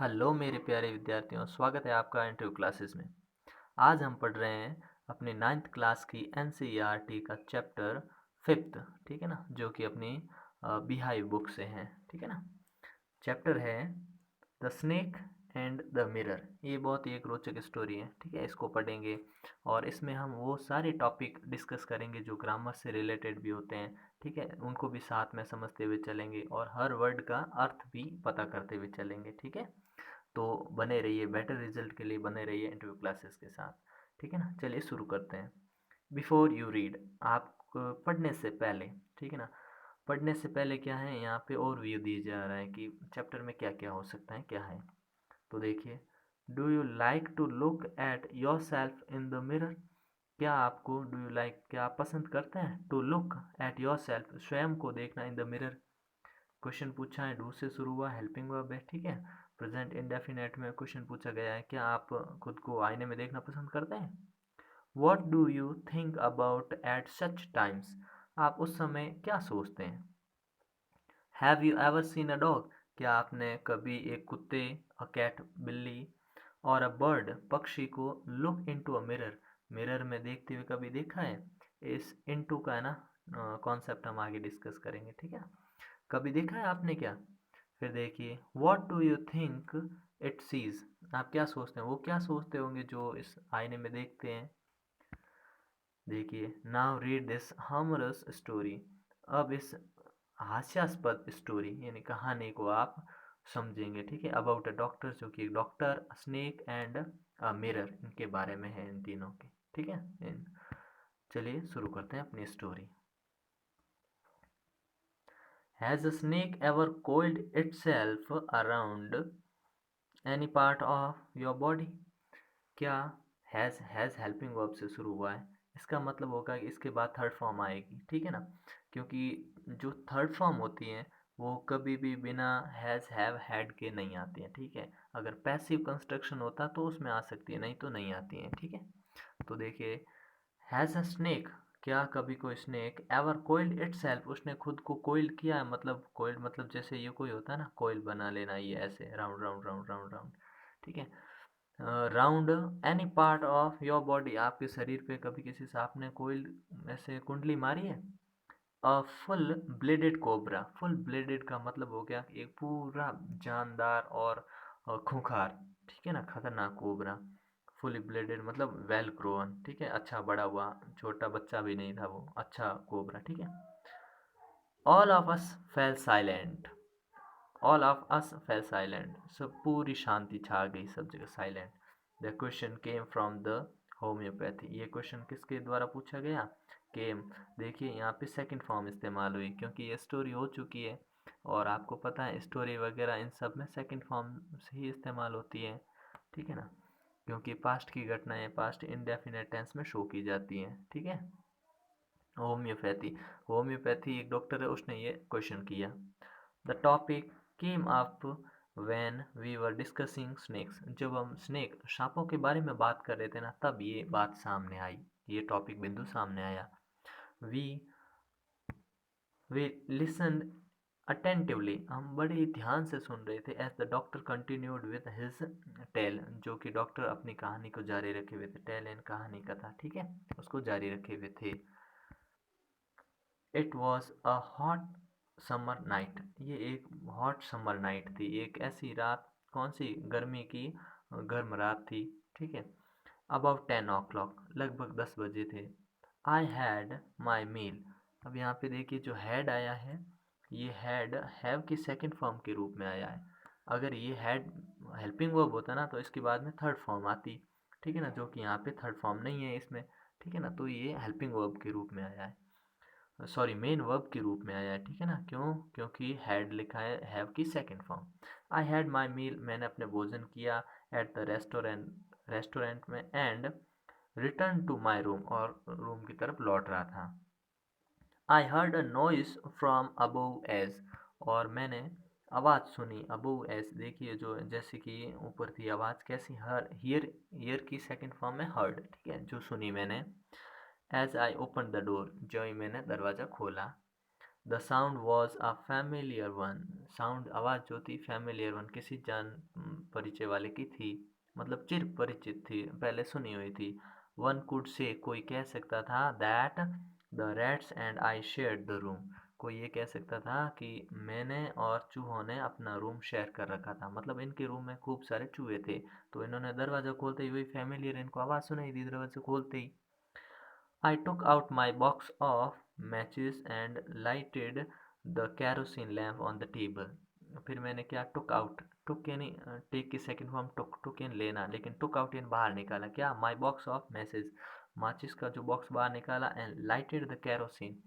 Hello मेरे प्यारे विद्यार्थियों, स्वागत है आपका इंटरव्यू क्लासेस में। आज हम पढ़ रहे हैं अपनी 9th क्लास की एनसीईआरटी का चैप्टर 5th, ठीक है ना, जो कि अपनी बिहाइव बुक से है, ठीक है ना। चैप्टर है the snake and the mirror. ये बहुत ही एक रोचक स्टोरी है, ठीक है। इसको पढ़ेंगे और इसमें हम वो सारे टॉपिक डिस्कस करेंगे जो ग्रामर से रिलेटेड भी होते हैं, ठीक है। उनको भी साथ में समझते हुए चलेंगे और हर वर्ड का अर्थ भी पता करते हुए चलेंगे, ठीक है। तो बने रहिए, बेटर रिजल्ट के लिए बने रहिए इंटरव्यू क्लासेस के साथ, ठीक है ना। चलिए शुरू करते हैं। बिफोर यू रीड, आप पढ़ने से पहले, ठीक है ना, पढ़ने से पहले क्या है, यहाँ पे और व्यू दिया जा रहा है कि चैप्टर में क्या क्या हो सकता है, क्या है। तो देखिए, do you like to look at yourself in the mirror. क्या आपको डू यू लाइक, क्या आप पसंद करते हैं to look at yourself, स्वयं को देखना, इन द मिरर। क्वेश्चन पूछा है, डू से शुरू हुआ, हेल्पिंग वर्ब है, ठीक है। प्रेजेंट इंडेफिनेट में क्वेश्चन पूछा गया है, क्या आप खुद को आईने में देखना पसंद करते हैं। What do you think about at such times, आप उस समय क्या सोचते हैं। Have you ever seen a dog, क्या आपने कभी एक कुत्ते, अ कैट बिल्ली, और अ बर्ड पक्षी को look into a mirror, mirror में देखते हुए कभी देखा है। इस इनटू का है ना कॉन्सेप्ट हम आगे डिस्कस करेंगे, ठीक है। कभी देखा है आपने क्या। फिर देखिए, what do you think it sees, आप क्या सोचते हैं, वो क्या सोचते होंगे जो इस आईने में देखते हैं। देखिए, now read this humorous story, अब इस हास्यास्पद स्टोरी यानी कहानी को आप समझेंगे, ठीक है। अबाउट अ डॉक्टर, जो कि एक doctor, snake and a mirror, इनके बारे में है, इन तीनों के, ठीक है। चलिए शुरू करते हैं अपनी story. Has a snake ever coiled itself around any part of your body, क्या हैज़ हेल्पिंग वर्ब से शुरू हुआ है, इसका मतलब होगा कि इसके बाद थर्ड फॉर्म आएगी, ठीक है ना। क्योंकि जो थर्ड फॉर्म होती हैं वो कभी भी बिना हैज़ हैव हैड के नहीं आती हैं, ठीक है। अगर पैसिव कंस्ट्रक्शन होता तो उसमें आ सकती है, नहीं तो नहीं आती हैं, ठीक है। तो देखिए, हैज़ अ स्नेक, क्या कभी कोई स्नेक एवर कोइल्ड इटसेल्फ, उसने खुद को कोइल किया है, मतलब कोइल्ड मतलब जैसे ये कोई होता है ना, कोइल बना लेना, ये ऐसे round round round round round, ठीक है। Round any part of your body, आपके शरीर पे कभी किसी सांप ने कोई ऐसे कुंडली मारी है। A full blooded cobra, full blooded का मतलब हो गया कि एक पूरा जानदार और खूंखार, ठीक है ना, खतरनाक कोबरा। फुली ब्लेडेड मतलब वेल ग्रोन, ठीक है, अच्छा बड़ा हुआ, छोटा बच्चा भी नहीं था वो, अच्छा कोबरा, ठीक है। All of us fail silent, all of us fail silent, सब पूरी शांति छा गई, सब जगह silent. The question came from the homeopathy, ये क्वेश्चन किसके द्वारा पूछा गया, केम। देखिए यहाँ पे सेकंड फॉर्म इस्तेमाल हुई क्योंकि ये स्टोरी हो चुकी है और आपको पता है स्टोरी वगैरह इन सब में सेकंड फॉर्म से ही इस्तेमाल होती है, ठीक है ना। क्योंकि पास्ट की घटनाएं पास्ट इंडेफिनेट टेंस में शो की जाती हैं, ठीक है। होम्योपैथी, होम्योपैथी एक डॉक्टर है, उसने ये क्वेश्चन किया। The topic came up when we were discussing snakes, जब हम स्नेक सांपों के बारे में बात कर रहे थे ना, तब ये बात सामने आई, ये टॉपिक बिंदु सामने आया। वी वी लिसन अटेंटिवली, हम बड़े ही ध्यान से सुन रहे थे। As the doctor continued with his tale, जो कि डॉक्टर अपनी कहानी को जारी रखे हुए थे, टेल एंड कहानी कथा, ठीक है, उसको जारी रखे हुए थे। It was a hot summer night, ये एक हॉट समर नाइट थी, एक ऐसी रात, कौन सी, गर्मी की गर्म रात थी, ठीक है। अबाउट 10 o'clock, लगभग 10 बजे थे। आई हैड माई मील, अब यहाँ पे देखिए जो हैड आया है, ये हैड हैव की सेकंड फॉर्म के रूप में आया है। अगर ये हैड हेल्पिंग वर्ब होता ना तो इसके बाद में थर्ड फॉर्म आती, ठीक है ना, जो कि यहाँ पे थर्ड फॉर्म नहीं है इसमें, ठीक है ना, तो ये हेल्पिंग वर्ब के रूप में आया है, सॉरी मेन वर्ब के रूप में आया है, ठीक है ना। क्यों, क्योंकि हैड लिखा है हैव की second form. I had my meal, मैंने अपने भोजन किया, एट द रेस्टोरेंट में, and return to my room, और रूम की तरफ लौट रहा था। I heard a noise from above age, और मैंने आवाज़ सुनी, अबोव एज देखिए जो जैसे कि ऊपर थी आवाज़, कैसी, हर हियर, हियर की सेकंड फॉर्म में हर्ड, ठीक है, जो सुनी मैंने। As I open the door, जो ही मैंने दरवाज़ा खोला। The sound was a familiar one, sound आवाज़ जो थी फैमिलियर वन, किसी परिचय वाले की थी, मतलब चिर परिचित थी, पहले सुनी हुई थी। वन कुड से, कोई कह सकता था, that the rats and I shared the room, कोई ये कह सकता था कि मैंने और चूहों ने अपना रूम शेयर कर रखा था, मतलब इनके रूम में खूब सारे चूहे थे। तो इन्होंने दरवाज़ा खोलते ही वही फैमिलियर इनको आवाज़ सुनाई दी दरवाज़ा खोलते ही। I took out my box of matches and lighted the kerosene lamp on the table. फिर मैंने क्या, took out, took यानी take की सेकंड फॉर्म took, took यानी लेना, लेकिन took out यानी बाहर निकाला, क्या, my box of matches, माचिस का जो बॉक्स बाहर निकाला, and lighted the kerosene,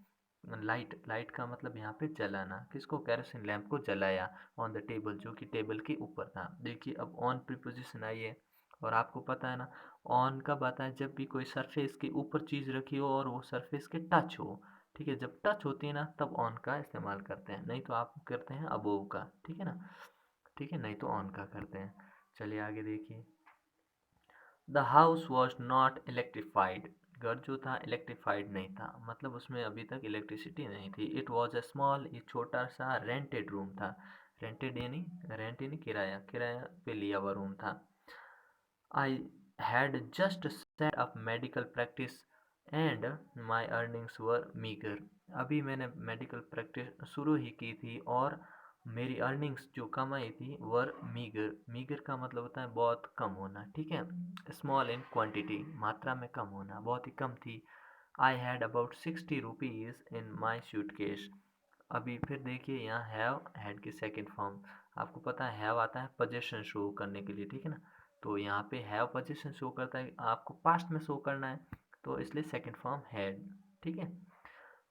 light का मतलब यहाँ पे जलाना, किसको, केरोसिन लैम्प को जलाया, ऑन द टेबल, जो कि टेबल के ऊपर था। देखिए अब ऑन प्रीपोजिशन आई है, और आपको पता है ना ऑन कब आता है, जब भी कोई सरफेस के ऊपर चीज़ रखी हो और वो सरफेस के टच हो, ठीक है, जब टच होती है ना तब ऑन का इस्तेमाल करते हैं, नहीं तो आप करते हैं अबोव का, ठीक है ना, ठीक है, नहीं तो ऑन का करते हैं। चलिए आगे देखिए। The house was not electrified, घर जो था इलेक्ट्रीफाइड नहीं था, मतलब उसमें अभी तक इलेक्ट्रिसिटी नहीं थी। इट वॉज अ स्मॉल, ये छोटा सा रेंटेड रूम था, रेंटेड यानी रेंट यानी किराया, किराया पे लिया हुआ रूम था। I had just set up medical practice and my earnings were meager. अभी मैंने मेडिकल प्रैक्टिस शुरू ही की थी और मेरी अर्निंग्स जो कमाई थी वर मीगर, मीगर का मतलब होता है बहुत कम होना, ठीक है, स्मॉल इन क्वांटिटी, मात्रा में कम होना, बहुत ही कम थी। I had about 60 rupees in my suitcase. अभी फिर देखिए यहाँ हैव, हैड की सेकंड फॉर्म, आपको पता है हैव आता है पोजीशन शो करने के लिए, ठीक है ना, तो यहाँ पे हैव पोजीशन शो करता है, आपको पास्ट में शो करना है, तो इसलिए सेकंड फॉर्म हैड, ठीक है।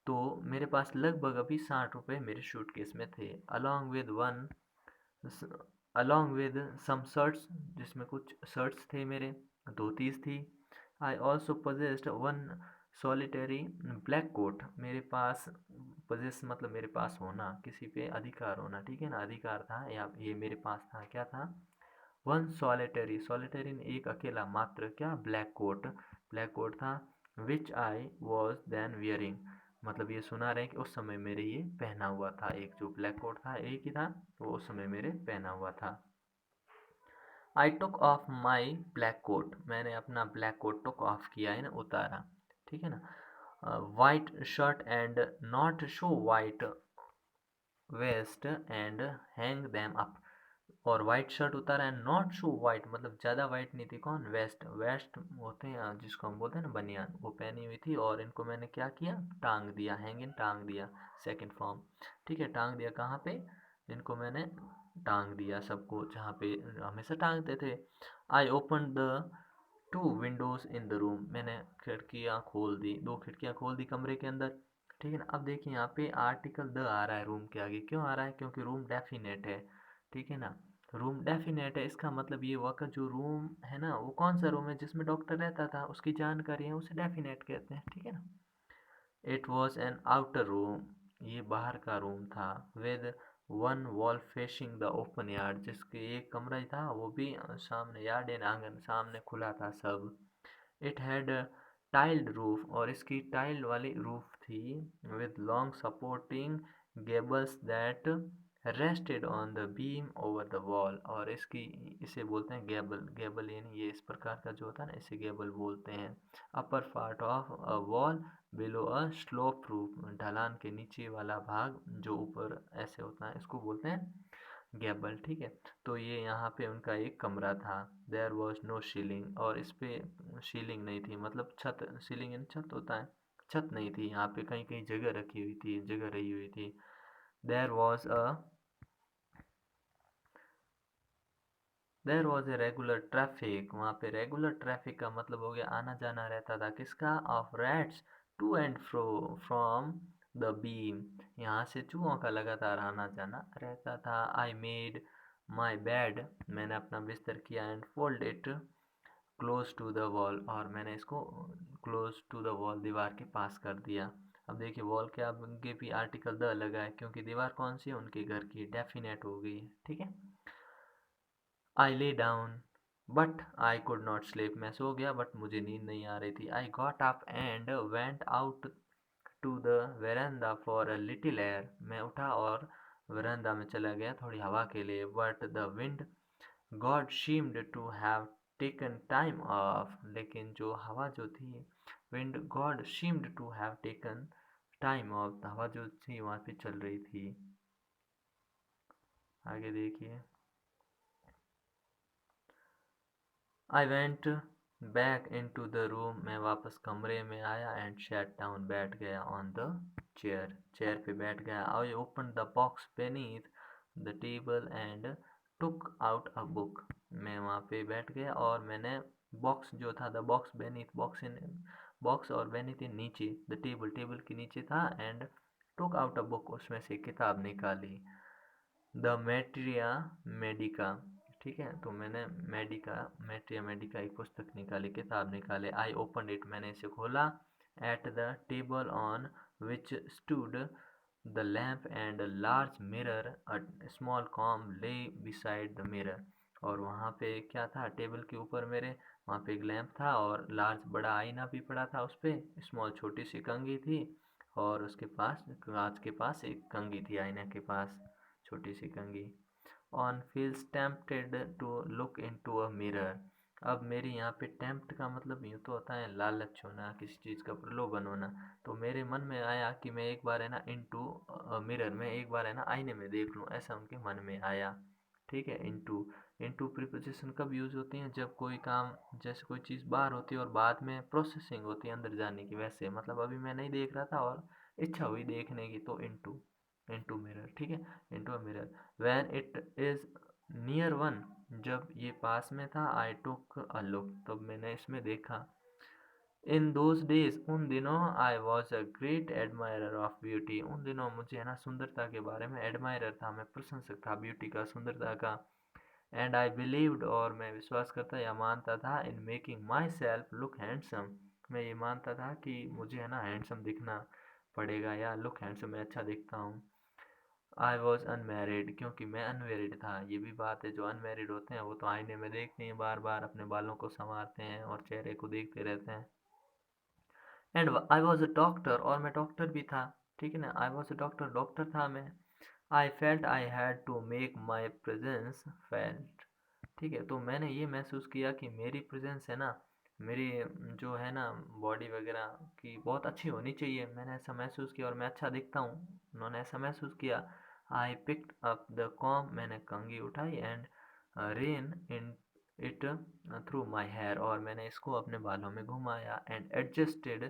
तो मेरे पास लगभग अभी 60 रुपये मेरे सूटकेस में थे, along with one, along with some shirts, जिसमें कुछ शर्ट्स थे मेरे, धोतीस थी। I also possessed one solitary black coat, मेरे पास पोजेस मतलब मेरे पास होना, किसी पे अधिकार होना, ठीक है ना, अधिकार था या ये मेरे पास था, क्या था, वन सॉलिटरी, सॉलिटरी एक अकेला मात्र, क्या, ब्लैक कोट, ब्लैक कोट था, विच आई वॉज देन वियरिंग, मतलब ये सुना रहे कि उस समय मेरे ये पहना हुआ था, एक जो ब्लैक कोट था एक ही था, वो उस समय मेरे पहना हुआ था। I took off my black coat, मैंने अपना ब्लैक कोट टुक ऑफ किया है ना, उतारा, ठीक है ना। White shirt and not show white vest and hang them up, और वाइट शर्ट उतारा है, नॉट शो वाइट मतलब ज़्यादा वाइट नहीं थी, कौन, वेस्ट, वेस्ट होते हैं जिसको हम बोलते हैं ना बनियान, वो पहनी हुई थी, और इनको मैंने क्या किया, टांग दिया, हैंगिंग टांग दिया, सेकंड फॉर्म, ठीक है, टांग दिया कहाँ पे, इनको मैंने टांग दिया सबको, जहाँ पे हमेशा टांगते थे। आई open the two Windows in the room, मैंने खिड़कियाँ खोल दी, दो खिड़कियाँ खोल दी कमरे के अंदर, ठीक है ना। अब देखिए यहाँ पे आर्टिकल द आ रहा है रूम के आगे, क्यों आ रहा है, क्योंकि रूम डेफिनेट है, ठीक है ना, रूम डेफिनेट है, इसका मतलब ये हुआ कि जो रूम है ना वो कौन सा रूम है जिसमें डॉक्टर रहता था, उसकी जानकारी है, उसे डेफिनेट कहते हैं, ठीक है ना। It was an outer room, ये बाहर का रूम था, with one wall facing the open yard, जिसके एक कमरा ही था वो भी सामने यार्ड यानी आंगन सामने खुला था सब। इट हैड टाइल्ड रूफ, और इसकी टाइल वाली रूफ थी, with long supporting Gables that rested on the beam over the wall, और इसकी, इसे बोलते हैं गेबल, गेबल यानी ये इस प्रकार का जो होता है ना इसे गेबल बोलते हैं। Upper part of a wall below a slope roof, ढलान के नीचे वाला भाग जो ऊपर ऐसे होता है इसको बोलते हैं गैबल, ठीक है। तो ये यहाँ पे उनका एक कमरा था। देयर वॉज नो सीलिंग, और इस पे सीलिंग नहीं थी, मतलब छत, सीलिंग यानी छत होता है, छत नहीं थी यहाँ पे, कहीं कहीं जगह रखी हुई थी, जगह रही हुई थी। There was a there was a regular traffic, वहाँ पे रेगुलर ट्रैफिक का मतलब हो गया आना जाना रहता था, किसका, of rats to and fro from the beam, यहाँ से चूहों का लगातार आना जाना रहता था। आई मेड माई बेड, मैंने अपना बिस्तर किया, and fold it close to the wall, और मैंने इसको क्लोज टू द वॉल, दीवार के पास कर दिया। अब देखिए वॉल के आगे भी आर्टिकल द लगा है, क्योंकि दीवार कौन सी है, उनके घर की, डेफिनेट हो गई है, ठीक है। I lay down but I could not sleep, मैं सो गया बट मुझे नींद नहीं आ रही थी। I got up and went out to the veranda for a little air, मैं उठा और वरांडा में चला गया थोड़ी हवा के लिए, but the wind god seemed to have taken time off, लेकिन जो हवा जो थी, wind god seemed to have taken time off, हवा जो थी वहाँ पे चल रही थी। आगे देखिए, I went back in to the room, मैं वापस कमरे में आया, एंड सैट डाउन, बैठ गया, ऑन द चेयर, चेयर पे बैठ गया। आई open the box beneath the table and took out a book, मैं वहाँ पे बैठ गया और मैंने बॉक्स जो था, द बॉक्स beneath, बॉक्स और beneath नीचे, द टेबल, टेबल के नीचे था, and took out a book, उसमें से किताब निकाली, द मेट्रिया मेडिका, ठीक है, तो मैंने मेट्रिया मेडिका एक पुस्तक निकाली, किताब निकाले। आई ओपन इट, मैंने इसे खोला, at the table on which stood the lamp and large mirror, a small com ले बिसाइड द मिरर, और वहाँ पे क्या था, टेबल के ऊपर मेरे, वहाँ पे एक लैम्प था और लार्ज बड़ा आईना भी पड़ा था, उस पर स्मॉल छोटी सी कंघी थी, और उसके पास कांच के पास एक कंघी थी, आईने के पास छोटी सी कंघी। One feels tempted to look into a mirror, अब मेरी यहाँ पे टेम्प्ट का मतलब यूँ तो होता है लालच होना, किसी चीज़ का प्रलोभन होना, तो मेरे मन में आया कि मैं एक बार है ना इनटू मिरर में एक बार है ना आईने में देख लूँ, ऐसा उनके मन में आया। ठीक है, इनटू, इनटू प्रीपोजिशन कब यूज़ होती हैं, जब कोई काम, जैसे कोई चीज़ बाहर होती है और बाद में प्रोसेसिंग होती है अंदर जाने की, वैसे मतलब अभी मैं नहीं देख रहा था और इच्छा हुई देखने की, तो इनटू, इनटू मिरर, ठीक है, into a mirror. When it is near one, जब ये पास में था, आई टुक अ लुक, तब मैंने इसमें देखा। इन दोज डेज, उन दिनों, आई was a great admirer of beauty, उन दिनों मुझे है ना सुंदरता के बारे में, एडमायरर था, मैं प्रशंसक था ब्यूटी का, सुंदरता का। एंड आई बिलीव्ड, और मैं विश्वास करता या मानता था, in making my self look handsome, मैं ये मानता था कि मुझे है ना हैंडसम दिखना पड़ेगा, या लुक हैंडसम, मैं अच्छा दिखता हूँ। आई वॉज अनमैरिड, क्योंकि मैं अनमैरिड था, ये भी बात है, जो अनमैरिड होते हैं वो तो आईने में देखते हैं बार बार, अपने बालों को संवारते हैं और चेहरे को देखते रहते हैं। And I was a doctor, और मैं डॉक्टर भी था, ठीक है ना, I was a doctor, doctor था मैं। I felt I had to make my presence felt, ठीक है, तो मैंने ये महसूस किया कि मेरी प्रेजेंस है ना, मेरी जो है ना बॉडी वगैरह की बहुत अच्छी होनी चाहिए, मैंने ऐसा महसूस किया, और मैं अच्छा दिखता हूँ, उन्होंने ऐसा महसूस किया। I picked up the comb, मैंने कंघी उठाई, and ran in it through my hair, और मैंने इसको अपने बालों में घुमाया, and adjusted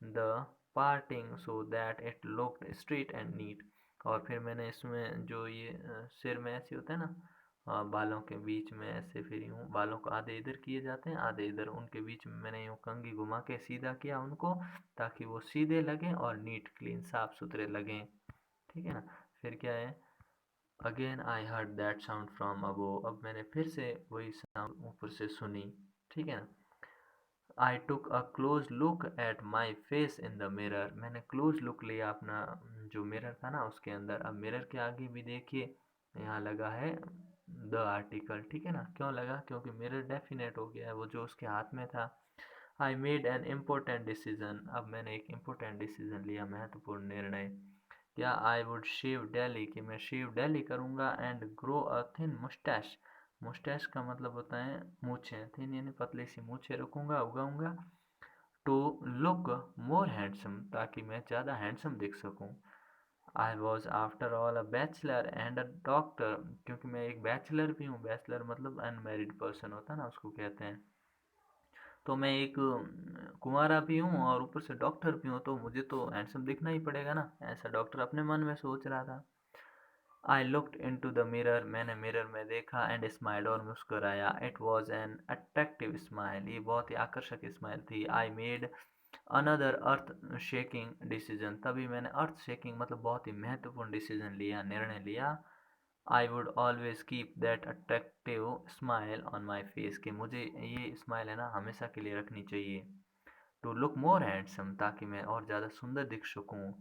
the parting so that it looked straight and neat, और फिर मैंने इसमें जो ये सिर में ऐसे होता है ना, बालों के बीच में ऐसे, फिर यूँ बालों को आधे इधर किए जाते हैं आधे इधर, उनके बीच में मैंने यूँ कंघी घुमा के सीधा किया उनको, ताकि वो सीधे लगें और नीट क्लीन साफ सुथरे लगें, ठीक है ना। फिर क्या है, again I heard that sound from above, अब मैंने फिर से वही साउंड ऊपर से सुनी, ठीक है ना। I took a close look at my face in the mirror, मैंने क्लोज लुक लिया अपना जो मिरर था ना उसके अंदर। अब मिरर के आगे भी देखिए, यहाँ लगा है द आर्टिकल, ठीक है ना, क्यों लगा, क्योंकि मिरर डेफिनेट हो गया है, वो जो उसके हाथ में था। I made an important decision, अब मैंने एक इम्पोर्टेंट डिसीजन लिया, महत्वपूर्ण निर्णय। क्या, आई वुड शेव डेली, कि मैं शेव डेली करूँगा, and grow a thin Moustache, Moustache का मतलब होता है मूछें, थिन यानी पतली सी मूछें रखूँगा, उगाऊँगा, टू लुक मोर हैंडसम, ताकि मैं ज़्यादा हैंडसम दिख सकूँ। I was after all a bachelor and a doctor, क्योंकि मैं एक बैचलर भी हूँ, बैचलर मतलब अनमैरिड पर्सन होता है ना, उसको कहते हैं, तो मैं एक कुंवारा भी हूँ और ऊपर से डॉक्टर भी हूँ, तो मुझे तो हैंडसम दिखना ही पड़ेगा ना, ऐसा डॉक्टर अपने मन में सोच रहा था। I looked into the mirror, मैंने मिरर में देखा, एंड स्माइल्ड, और मुस्कुराया। It was an attractive smile, ये बहुत ही आकर्षक स्माइल थी। I made another earth shaking decision, तभी मैंने अर्थ शेकिंग मतलब बहुत ही महत्वपूर्ण डिसीजन लिया, निर्णय लिया। I would always keep that attractive smile on my face, कि मुझे ये स्माइल है ना हमेशा के लिए रखनी चाहिए। टू लुक मोर हैंडसम, ताकि मैं और ज़्यादा सुंदर दिख सकूँ।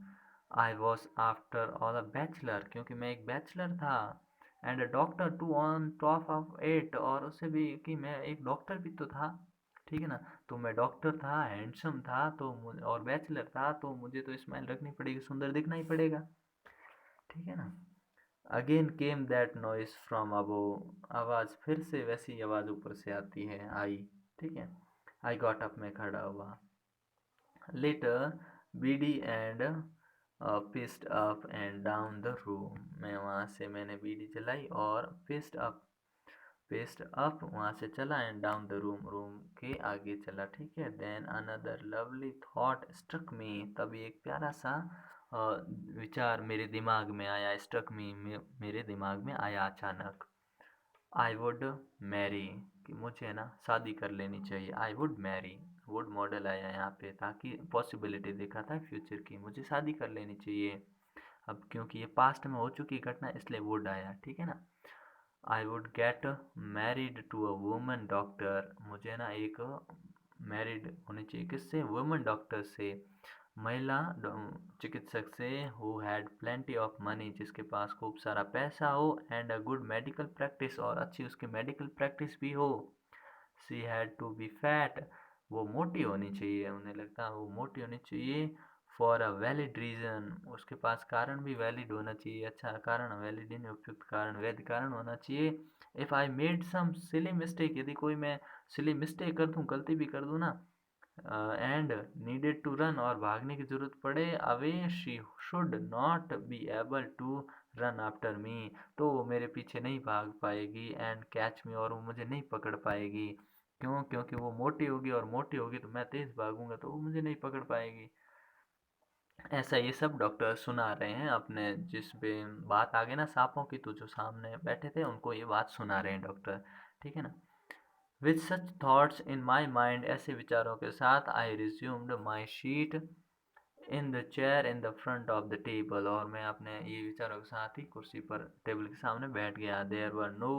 I was after all a bachelor, क्योंकि मैं एक बैचलर था, and a doctor too on top of it, और उससे भी कि मैं एक डॉक्टर भी तो था, ठीक है ना, तो मैं डॉक्टर था, हैंडसम था, तो और बैचलर था, तो मुझे तो स्माइल रखनी पड़ेगी, सुंदर दिखना ही पड़ेगा, ठीक है ना। Again came that noise from above, आवाज़ फिर से वैसी आवाज़ ऊपर से आती है, आई। ठीक है। आई गॉट अप, मैं खड़ा हुआ। Lit a beedi and paced up and down the room, मैं वहाँ से मैंने बीड़ी जलाई और पेस्ट अप वहाँ से चला and down the room, room के आगे चला। ठीक है। Then another lovely thought struck me, तभी एक प्यारा सा विचार मेरे दिमाग में आया। स्ट्रक मी, मेरे दिमाग में आया अचानक। आई वुड मैरी, कि मुझे ना शादी कर लेनी चाहिए। I would marry, would modal आया यहाँ पे ताकि पॉसिबिलिटी देखा था फ्यूचर की, मुझे शादी कर लेनी चाहिए। अब क्योंकि ये पास्ट में हो चुकी घटना इसलिए वुड आया। ठीक है ना। I would get married to a woman doctor, मुझे ना एक मैरिड होनी चाहिए, किससे? वुमन डॉक्टर से, महिला चिकित्सक से। Who had plenty of money, जिसके पास खूब सारा पैसा हो, and a good medical practice, और अच्छी उसकी मेडिकल प्रैक्टिस भी हो। She had to be fat, वो मोटी होनी चाहिए, उन्हें लगता है वो मोटी होनी चाहिए। फॉर अ वैलिड रीज़न, उसके पास कारण भी वैलिड होना चाहिए, अच्छा कारण, वैलिड इन उपयुक्त कारण, वैध कारण होना चाहिए। If I made some silly mistake, यदि कोई मैं सिली मिस्टेक कर दूँ, गलती भी कर दूँ ना, एंड नीडेड टू रन, और भागने की ज़रूरत पड़े away, she should not be able to run after me, तो वो मेरे पीछे नहीं भाग पाएगी। एंड कैच मी, और वो मुझे नहीं पकड़ पाएगी। क्यों? क्योंकि वो मोटी होगी, और मोटी होगी तो मैं तेज़ भागूंगा तो वो मुझे नहीं पकड़ पाएगी। ऐसा ये सब डॉक्टर सुना रहे हैं अपने, जिस पे बात आ गई ना सांपों की, तो जो सामने बैठे थे उनको ये बात सुना रहे हैं डॉक्टर। ठीक है ना। With such thoughts in my mind, ऐसे विचारों के साथ, I resumed my seat in the chair in the front of the table, और मैं अपने ये विचारों के साथ ही कुर्सी पर टेबल के सामने बैठ गया। There were no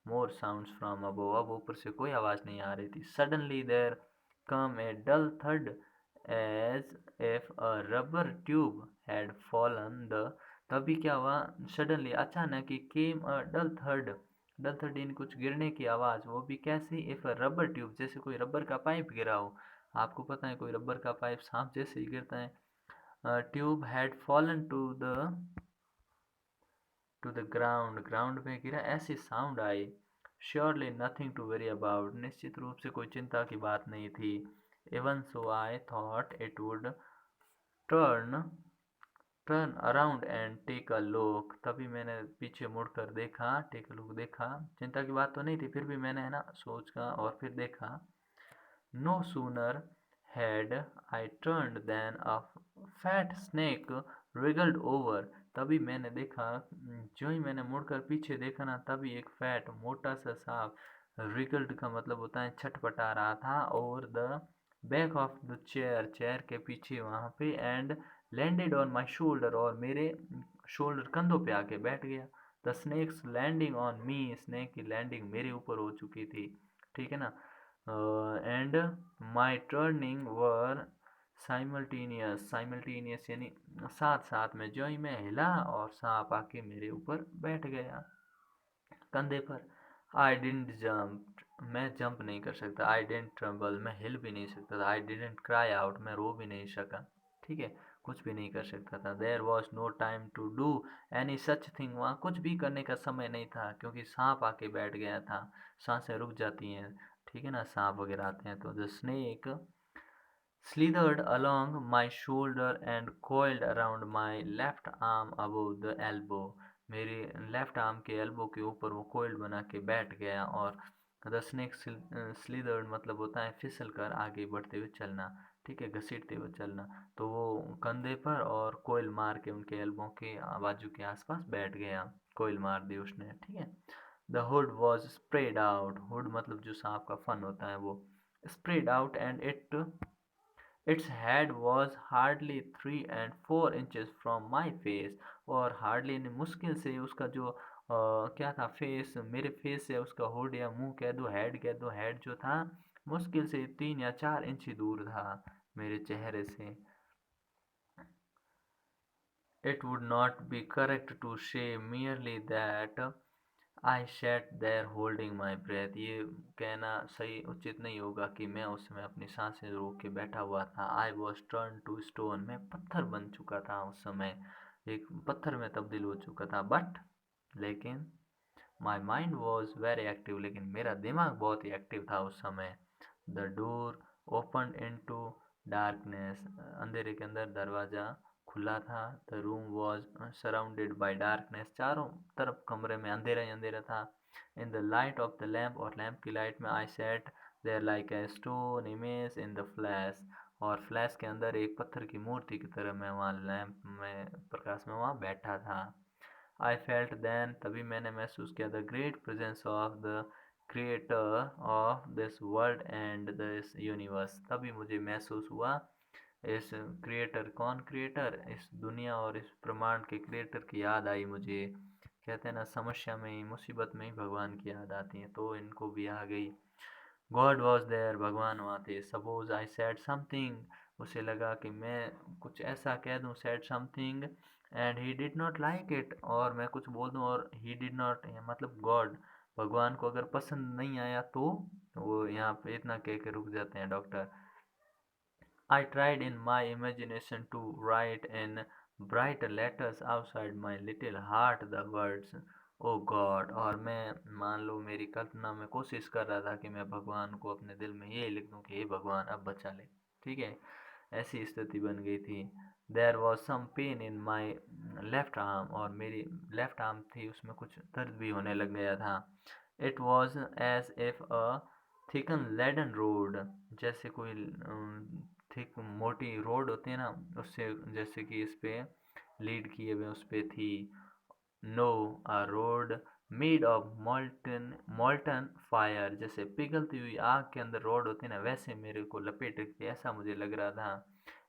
more sounds from above, अब ऊपर से कोई आवाज़ नहीं आ रही थी। Suddenly there came a dull थर्ड as if a rubber tube had fallen the, तभी क्या हुआ? सडनली, अचानक ही, केम अ डल थर्ड, डल थर्ड इन कुछ गिरने की आवाज़, वो भी कैसी? इफ अ रबर ट्यूब, जैसे कोई रबर का पाइप गिरा हो। आपको पता है कोई रबर का पाइप सांप जैसे ही गिरता है। Tube had fallen to the ground, ground में गिरा, ऐसी साउंड आई। Surely nothing to worry about, निश्चित रूप से कोई चिंता की बात नहीं थी। Even so I thought it would turn turn around and take a look, तभी मैंने पीछे मुड़कर देखा, टेक अ लुक देखा, चिंता की बात तो नहीं थी, फिर भी मैंने है ना सोचा और फिर देखा। No sooner had I turned than a fat snake wriggled over, तभी मैंने देखा, जो ही मैंने मुड़कर पीछे देखा ना, तभी एक फैट मोटा सा सांप, wriggled का मतलब होता है छटपटा रहा था, और the back of the chair, chair के पीछे वहाँ पे, and landed on my shoulder, और मेरे शोल्डर, कंधों पे आके बैठ गया। The snake's landing on me, snake की लैंडिंग मेरे ऊपर हो चुकी थी। ठीक है ना। And my turning were simultaneous, simultaneous यानी साथ साथ में, जो ही मैं हिला और सांप आके मेरे ऊपर बैठ गया कंधे पर। आई डिडंट जंप, मैं जंप नहीं कर सकता। आई डिडंट ट्रम्बल, मैं हिल भी नहीं सकता था। आई डिडंट क्राई आउट, मैं रो भी नहीं सका। ठीक है। कुछ भी नहीं कर सकता था। There was no time to do any such thing, वहाँ कुछ भी करने का समय नहीं था, क्योंकि सांप आके बैठ गया था। सांसें रुक जाती हैं। ठीक है ना, सांप वगैरह आते हैं तो। The snake slithered along my shoulder and coiled around my left arm above the elbow, मेरे लेफ्ट आर्म के एल्बो के ऊपर वो कोइल्ड बना के बैठ गया। और द स्नेक स्लिदर्ड मतलब होता है फिसल कर आगे बढ़ते हुए चलना। ठीक है, घसीटते हुए चलना। तो वो कंधे पर और कोइल मार के उनके एल्बो के बाजू के आसपास बैठ गया, कोइल मार दी उसने। ठीक है। The hood was spread out, hood मतलब जो सांप का फन होता है वो, spread out, and its head was hardly 3 and 4 inches from my face, और हार्डली मुश्किल से उसका जो क्या था, फेस, मेरे फेस से उसका हुड या मुंह कह दो, हेड कह दो, हेड जो था मुश्किल से 3 या 4 इंच ही दूर था मेरे चेहरे से। It would not be correct to say merely that I sat there holding my breath, ये कहना सही उचित नहीं होगा कि मैं उस समय अपनी सांसें रोक के बैठा हुआ था। I was turn to stone, मैं पत्थर बन चुका था उस समय, एक पत्थर में तब्दील हो चुका था। बट लेकिन my mind was very active, लेकिन मेरा दिमाग बहुत ही एक्टिव था उस समय। The door open into darkness, अंधेरे के अंदर दरवाज़ा खुला था। The room was surrounded by darkness, चारों तरफ कमरे में अंधेरा ही अंधेरा था। In the light of the lamp, और लैम्प की लाइट में I sat there like a stone image in the flash, और फ्लैश के अंदर एक पत्थर की मूर्ति की तरह मैं वहाँ लैम्प में प्रकाश में वहाँ बैठा था। आई फेल्ट देन, तभी मैंने महसूस किया, the great presence of the creator of this world and this universe, तभी मुझे महसूस हुआ इस क्रिएटर, कौन क्रिएटर, इस दुनिया और इस ब्रह्मांड के क्रिएटर की याद आई मुझे। कहते हैं ना, समस्या में ही, मुसीबत में ही भगवान की याद आती है, तो इनको भी आ गई। गॉड वॉज देयर, भगवान वहाँ थे। सपोज आई सेड समथिंग, उसे लगा कि मैं कुछ ऐसा कह दूँ, said something and he did not like it, और मैं कुछ बोल दूँ और ही डिड नॉट, मतलब गॉड, भगवान को अगर पसंद नहीं आया तो वो यहाँ पे इतना कह के रुक जाते हैं doctor. I tried in my imagination to write in bright letters outside my little heart the words "Oh God", और मैं, मान लो मेरी कल्पना में कोशिश कर रहा था कि मैं भगवान को अपने दिल में ये लिख दूं कि हे भगवान अब बचा ले। ठीक है, ऐसी स्थिति बन गई थी। There was some pain in my left arm, और मेरी लेफ्ट आर्म थी उसमें कुछ दर्द भी होने लग गया था। It was as if a thick leaden rod, जैसे कोई थिक मोटी रोड होती है ना, उससे, जैसे कि इस पे लीड किए हुए उस पे थी। No, a rod made of molten molten fire, जैसे पिघलती हुई आग के अंदर रोड होती है ना, वैसे मेरे को लपेट रखती, ऐसा मुझे लग रहा था।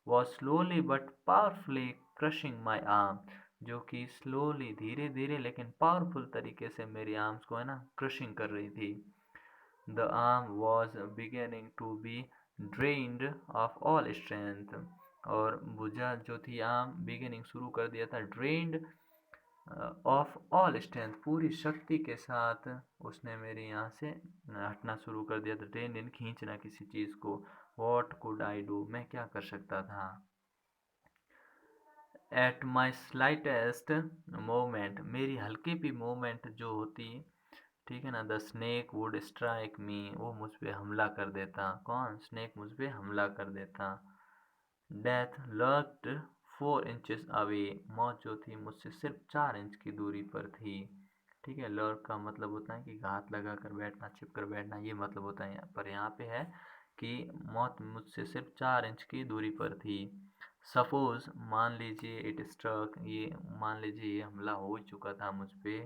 Was slowly but powerfully crushing my arm, जो कि स्लोली, धीरे धीरे लेकिन पावरफुल तरीके से मेरी आर्म्स को है ना क्रशिंग कर रही थी। The arm was beginning to be drained of all strength, और भुजा जो थी आर्म, बिगिनिंग शुरू कर दिया था, ड्रेन्ड ऑफ ऑल स्ट्रेंथ, पूरी शक्ति के साथ उसने मेरे यहाँ से हटना शुरू कर दिया था। ड्रेन इन खींचना किसी चीज़ को। वॉट कुड आई डू, मैं क्या कर सकता था। एट माई स्लाइटेस्ट मोमेंट, मेरी हल्की भी मोमेंट जो होती, ठीक है ना, द स्नेक वुड स्ट्राइक मी, वो मुझ पे हमला कर देता। कौन, स्नेक मुझ पे हमला कर देता। डेथ लर्क्ड 4 इंचेस अवे, मौत जो थी मुझसे सिर्फ 4 इंच की दूरी पर थी। ठीक है, लर्क का मतलब होता है कि घात लगा कर बैठना, छिप कर बैठना, ये मतलब होता है। पर यहाँ पे है कि मौत मुझसे सिर्फ 4 इंच की दूरी पर थी। सपोज, मान लीजिए, इट स्ट्रक, ये मान लीजिए ये हमला हो चुका था मुझ पे।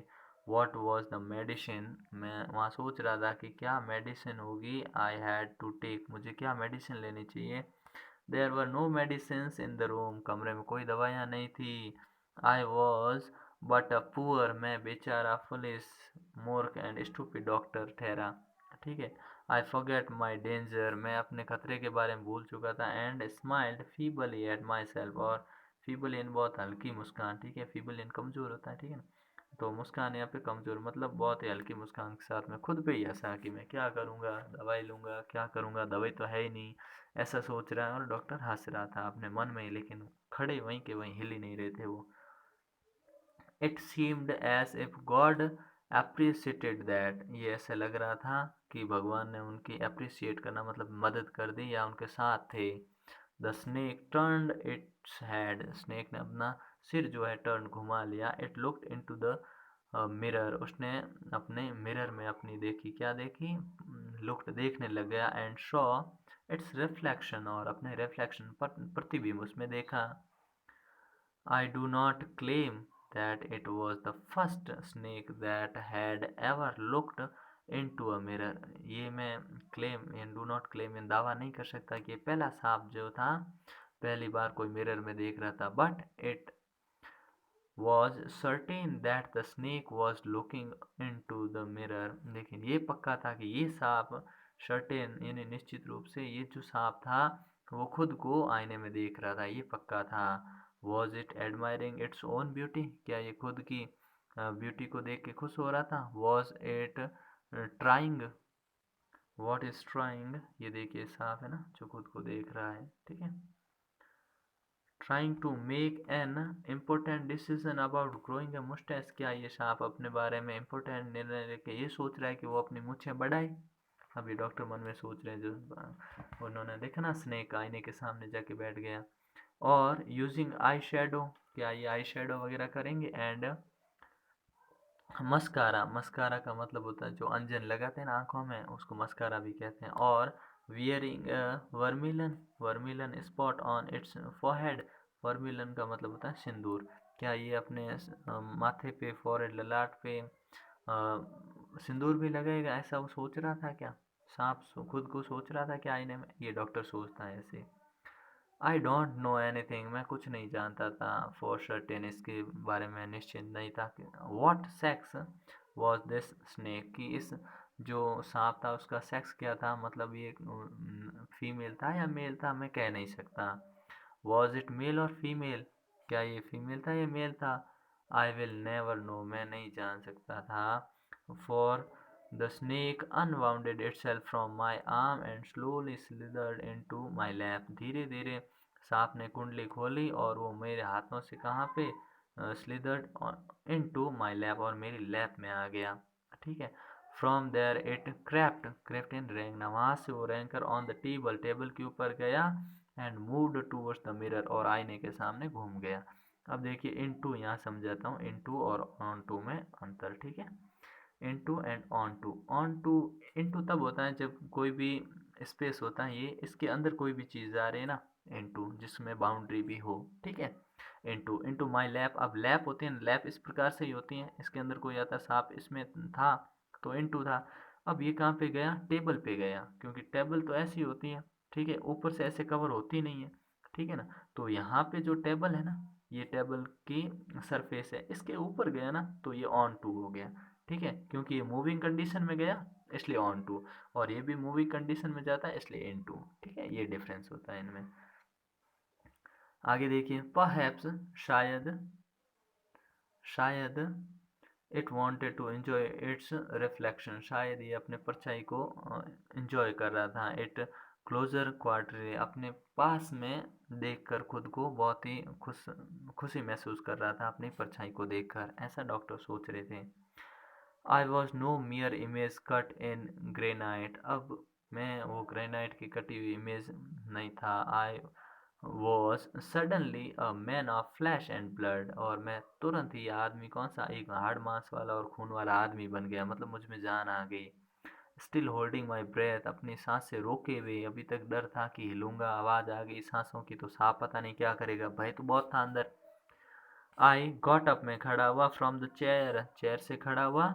वॉट वॉज द मेडिसिन, मैं वहाँ सोच रहा था कि क्या मेडिसिन होगी। आई हैड टू टेक, मुझे क्या मेडिसिन लेनी चाहिए। There were no medicines in the room, कमरे में कोई दवाइयाँ नहीं थी। I was but a poor, मैं बेचारा, फुलिश, मूर्ख एंड स्टूपिड डॉक्टर ठहरा। ठीक है, आई फॉरगेट माई डेंजर, मैं अपने खतरे के बारे में भूल चुका था। And smiled feebly at my self, और फीबल इन बहुत हल्की मुस्कान, ठीक है, फीबल इन कमज़ोर होता है, ठीक है ना, तो मुस्कान यहाँ पे कमज़ोर, मतलब बहुत ही हल्की मुस्कान के साथ मैं खुद पे ही हंसा कि मैं क्या करूँगा, दवाई लूँगा, क्या करूँगा, दवाई तो है ही नहीं, ऐसा सोच रहा है। और डॉक्टर हंस रहा था अपने मन में ही, लेकिन खड़े वहीं के वहीं हिल ही नहीं रहे थे वो। It seemed as if God appreciated that, ये ऐसे लग रहा था कि भगवान ने उनकी अप्रिशिएट करना, मतलब मदद कर दी या उनके साथ थे। The snake turned its head, snake ने अपना सिर जो है टर्न घुमा लिया। It looked into the mirror, उसने अपने मिरर में अपनी देखी, क्या देखी, लुक्ड, देखने लग गया। एंड शॉ इट्स रिफ्लेक्शन, और अपने रिफ्लेक्शन पर प्रतिबिंब उसमें देखा। I do not claim that it was the first snake that had ever looked into a mirror. ये मैं claim, do not claim, इन दावा नहीं कर सकता कि ये पहला सांप जो था पहली बार कोई मिरर में देख रहा था। But it was certain that the snake was looking into the mirror. लेकिन ये पक्का था कि ये सांप, certain यानी निश्चित रूप से, ये जो सांप था वो खुद को आईने में देख रहा था, ये पक्का था। Was it admiring its own beauty, क्या ये खुद की ब्यूटी को देख के खुश हो रहा था। Was it trying, what is trying, ये देखिए सांप है ना जो खुद को देख रहा है, ठीक है, trying to make an important decision about growing a moustache. क्या ये सांप अपने बारे में इम्पोर्टेंट निर्णय लेके ये सोच रहा है कि वो अपनी मूछें बढ़ाए? अभी डॉक्टर मन में सोच रहे हैं, जो उन्होंने देखा ना स्नेक आईने के सामने जाके बैठ गया। और यूजिंग आई शेडो, क्या ये आई शेडो वगैरह करेंगे? एंड मस्कारा, मस्कारा का मतलब होता है जो अंजन लगाते हैं ना आंखों में, उसको मस्कारा भी कहते हैं। और wearing vermilion, vermilion spot on its forehead, vermilion का मतलब होता है सिंदूर। क्या ये अपने माथे पे, फॉरहेड, ललाट पे सिंदूर भी लगाएगा? ऐसा वो सोच रहा था क्या? सांप खुद को सोच रहा था क्या आईने में? ये डॉक्टर सोचता है ऐसे। आई डोंट नो एनीथिंग, मैं कुछ नहीं जानता था। फॉर सर्टेन, इसके बारे में निश्चित नहीं था कि what sex was this snake, कि इस जो सांप था उसका सेक्स क्या था, मतलब ये फीमेल था या मेल था, मैं कह नहीं सकता। वॉज इट मेल और फीमेल, क्या ये फीमेल था या मेल था? आई विल नेवर नो, मैं नहीं जान सकता था। For the snake unwounded itself from my arm and slowly slithered into my lap। धीरे धीरे सांप ने कुंडली खोली और वो मेरे हाथों से कहाँ पे? स्लिदर्ड into my lap, और मेरी लैप में आ गया। ठीक है। From there it crept, crept in rank ना, वहाँ से वो ranker on the table, table के ऊपर गया। And moved towards the mirror, और आईने के सामने घूम गया। अब देखिए इनटू, यहाँ समझाता हूँ इनटू और ऑन टू में अंतर। ठीक है। Into and on to, on to, into तब होता है जब कोई भी स्पेस होता है, ये इसके अंदर कोई भी चीज़ आ रही है ना, इनटू, जिसमें बाउंड्री भी हो। ठीक है। इनटू, इनटू माई लैप, अब लैप होती है, लैप इस प्रकार से ही होती है, इसके अंदर कोई आता, सांप इसमें था तो इनटू था। अब ये कहाँ पे गया? टेबल पे गया, क्योंकि टेबल तो ऐसी होती है, ठीक है, ऊपर से ऐसे कवर होती नहीं है, ठीक है ना। तो यहाँ पे जो टेबल है ना, ये टेबल की सरफेस है, इसके ऊपर गया ना, तो ये ऑन टू हो गया। ठीक है, क्योंकि ये मूविंग कंडीशन में गया इसलिए ऑन टू, और ये भी मूविंग कंडीशन में जाता है इसलिए इन टू। ठीक है, ये डिफरेंस होता है इनमें। आगे देखिए, परहैप्स, शायद, शायद it wanted to enjoy its reflection, शायद ये अपने परछाई को एंजॉय कर रहा था। इट क्लोजर क्वार्टर, अपने पास में देखकर खुद को बहुत ही खुशी महसूस कर रहा था अपनी परछाई को देखकर, ऐसा डॉक्टर सोच रहे थे। I was no mere image cut in granite, अब मैं वो ग्रेनाइट की कटी हुई इमेज नहीं था। I was suddenly a man of flash and blood, और मैं तुरंत ही आदमी, कौन सा? एक हाड़ मांस वाला और खून वाला आदमी बन गया, मतलब मुझ में जान आ गई। स्टिल होल्डिंग माई ब्रेथ, अपनी सांसें रोके हुए, अभी तक डर था कि हिलूंगा, आवाज़ आ गई सांसों की तो सांप पता नहीं क्या करेगा, भय तो बहुत था अंदर। आई गॉट अप, मैं खड़ा हुआ। फ्रॉम द चेयर, चेयर से खड़ा हुआ।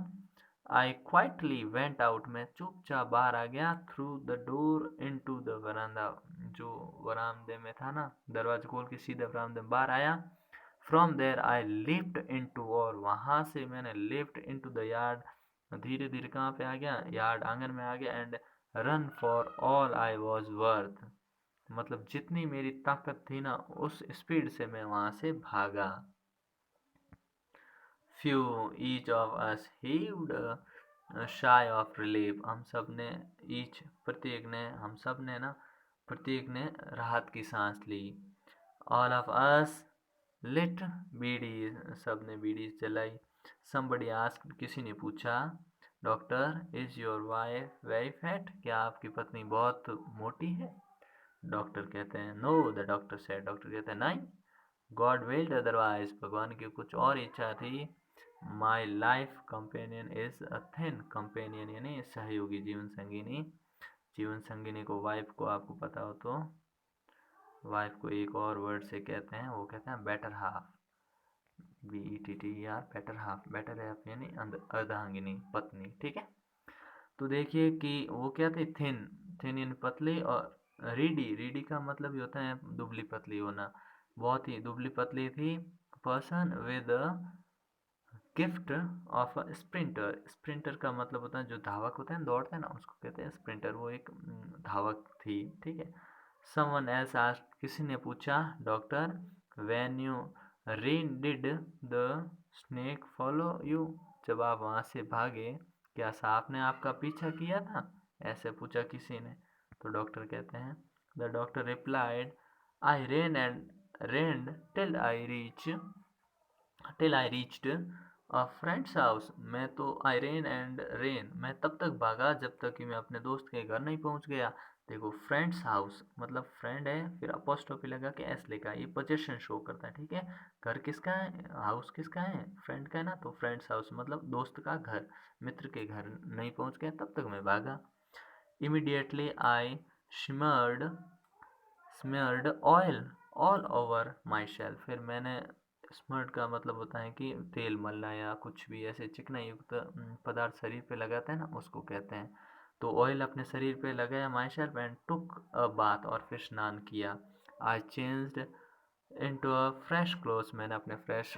आई क्वाइटली वेंट आउट, मैं चुपचाप बाहर आ गया। Through the door in to the verandah, जो वरामदे में था ना, दरवाजा खोल के सीधे वरामदे में बाहर आया। From there I leapt in to, और वहाँ से मैंने leapt in to the yard, धीरे धीरे कहाँ पे आ गया? यार्ड, आंगन में आ गया। And run for all I was worth, मतलब जितनी मेरी ताकत थी ना, उस स्पीड से मैं वहाँ से भागा। Phew each of us heaved sigh of relief, हम सब ने, ईच प्रत्येक ने, हम सब ने ना, प्रत्येक ने राहत की सांस ली। All of us lit beedi, सब ने बीड़ी जलाई। समबडी आस्क्ड, किसी ने पूछा, doctor is your wife very fat, क्या आपकी पत्नी बहुत मोटी है? डॉक्टर कहते हैं no, the doctor said, doctor कहते हैं नहीं। गॉड विल्ड अदरवाइज, भगवान की कुछ और इच्छा थी। My life companion is a thin companion, यानी सहयोगी, जीवन संगिनी, जीवन संगिनी को, वाइफ को आपको पता हो तो, वाइफ को एक और वर्ड से कहते हैं, वो कहते हैं better half, BETTER, better half, better half यानी अर्धांगिनी, पत्नी। ठीक है। तो देखिए कि वो क्या थे? थिन, थिन यानी पतली, और रीडी, रीडी का मतलब ही होता है दुबली पतली होना, बहुत ही दुबली पतली थी। Person with gift of a sprinter, sprinter का मतलब होता है जो धावक होता है, दौड़ते हैं ना, उसको कहते हैं स्प्रिंटर, वो एक धावक थी। ठीक है। समवन एल्स आस्क्ड, किसी ने पूछा, doctor when you ran did the snake follow you, जब आप वहाँ से भागे क्या सांप ने आपका पीछा किया था? ऐसे पूछा किसी ने। तो डॉक्टर कहते हैं, the doctor replied, I rain and rained till I reached a friend's house. मैं तो I ran and ran, मैं तब तक भागा जब तक कि मैं अपने दोस्त के घर नहीं पहुंच गया। देखो फ्रेंड्स हाउस मतलब फ्रेंड है, फिर अपोस्ट्रोफी लगा के एस लिखा, ये पोजेशन शो करता है, ठीक है। घर किसका है, हाउस किसका है, फ्रेंड का है ना, तो फ्रेंड्स हाउस मतलब दोस्त का घर, मित्र के घर नहीं पहुंच गया, तब तक मैं भागा। Immediately I shimmered smeared oil all over myself, फिर मैंने स्मर्ड का मतलब होता है कि तेल मलना या कुछ भी ऐसे चिकना युक्त पदार्थ शरीर पे लगाते हैं ना, उसको कहते हैं। तो ऑयल अपने शरीर पे लगाया myself and took a bath, और फिर स्नान किया। I changed into a fresh clothes, मैंने अपने फ्रेश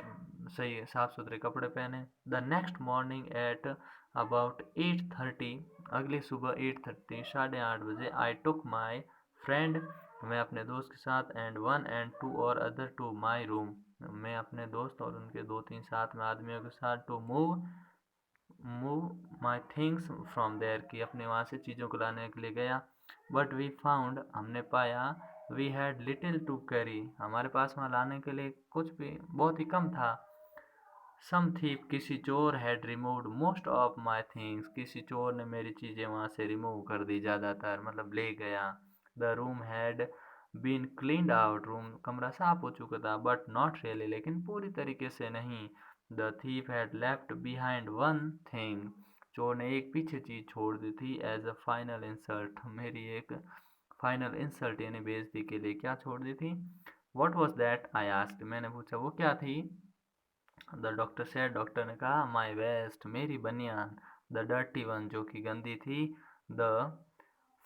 सही साफ सुथरे कपड़े पहने। The next morning at about 8:30, अगली सुबह 8:30 8:30 बजे, आई टुक माई फ्रेंड, मैं अपने दोस्त के साथ, एंड 1 and 2 और अदर टू माई रूम, मैं अपने दोस्त और उनके 2-3 साथ में आदमियों के साथ, to move my things from there, कि अपने वहाँ से चीज़ों को लाने के लिए गया। बट वी फाउंड, हमने पाया, we had little to carry, हमारे पास वहाँ लाने के लिए कुछ भी बहुत ही कम था। सम थीप, किसी चोर, had removed most of my things, किसी चोर ने मेरी चीज़ें वहाँ से रिमूव कर दी, ज़्यादातर मतलब ले गया। The room had been cleaned out, room कमरा साफ हो चुका था, बट नॉट रियली, लेकिन पूरी तरीके से नहीं। The thief had left behind one thing, चोर ने एक पीछे चीज़ छोड़ दी थी, एज अ फाइनल इंसल्ट, मेरी एक फाइनल इंसल्ट यानी बेइज्जती के लिए क्या छोड़ दी थी। What was that, I asked, मैंने पूछा वो क्या थी। द डॉक्टर सेड, डॉक्टर ने कहा, माई वेस्ट, मेरी बनियान, द डर्टी वन, जो कि गंदी थी। The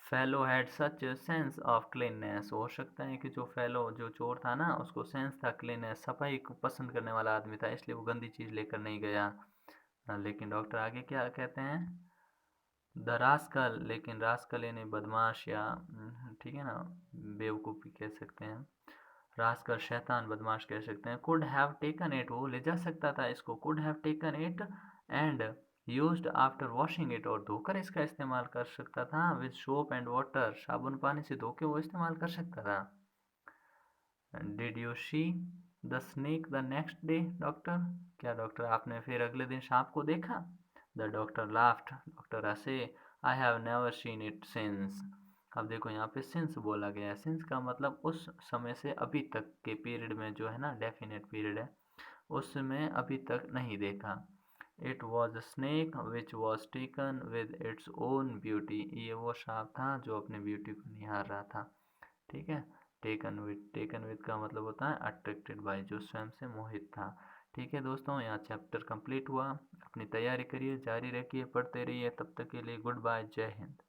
fellow had such sense of cleanness, हो सकता है कि जो फेलो जो चोर था ना, उसको सेंस था क्लीननेस, सफाई को पसंद करने वाला आदमी था, इसलिए वो गंदी चीज़ लेकर नहीं गया। लेकिन डॉक्टर आगे क्या कहते हैं, द रास्कल, लेकिन रास्कल यानी बदमाश या ठीक है ना, बेवकूफ़ी कह सकते हैं। रास्कल शैतान, बदमाश कह सकते हैं। कुड हैव टेकन इट, वो ले जा सकता था इसको, could have taken it and used after washing it, और धोकर इसका इस्तेमाल कर सकता था। विद सोप एंड वाटर, साबुन पानी से धो के वो इस्तेमाल कर सकता था। Did you see the snake the next day, doctor, क्या डॉक्टर आपने फिर अगले दिन सांप को देखा। द डॉक्टर लाफ्ड, डॉक्टर हंसे। I have never seen it since, अब देखो यहाँ पे सिंस बोला गया है, सिंस का मतलब उस समय से अभी तक के पीरियड में जो है ना, डेफिनेट पीरियड है, उसमें अभी तक नहीं देखा। It was a snake which was taken with its own beauty, ये वो सांप था जो अपने ब्यूटी को निहार रहा था, ठीक है। टेकन विद का मतलब होता है अट्रैक्टेड बाय, जो स्वयं से मोहित था। ठीक है दोस्तों, यहाँ चैप्टर कंप्लीट हुआ, अपनी तैयारी करिए, जारी रखिए, पढ़ते रहिए, तब तक के लिए गुड बाय, जय हिंद।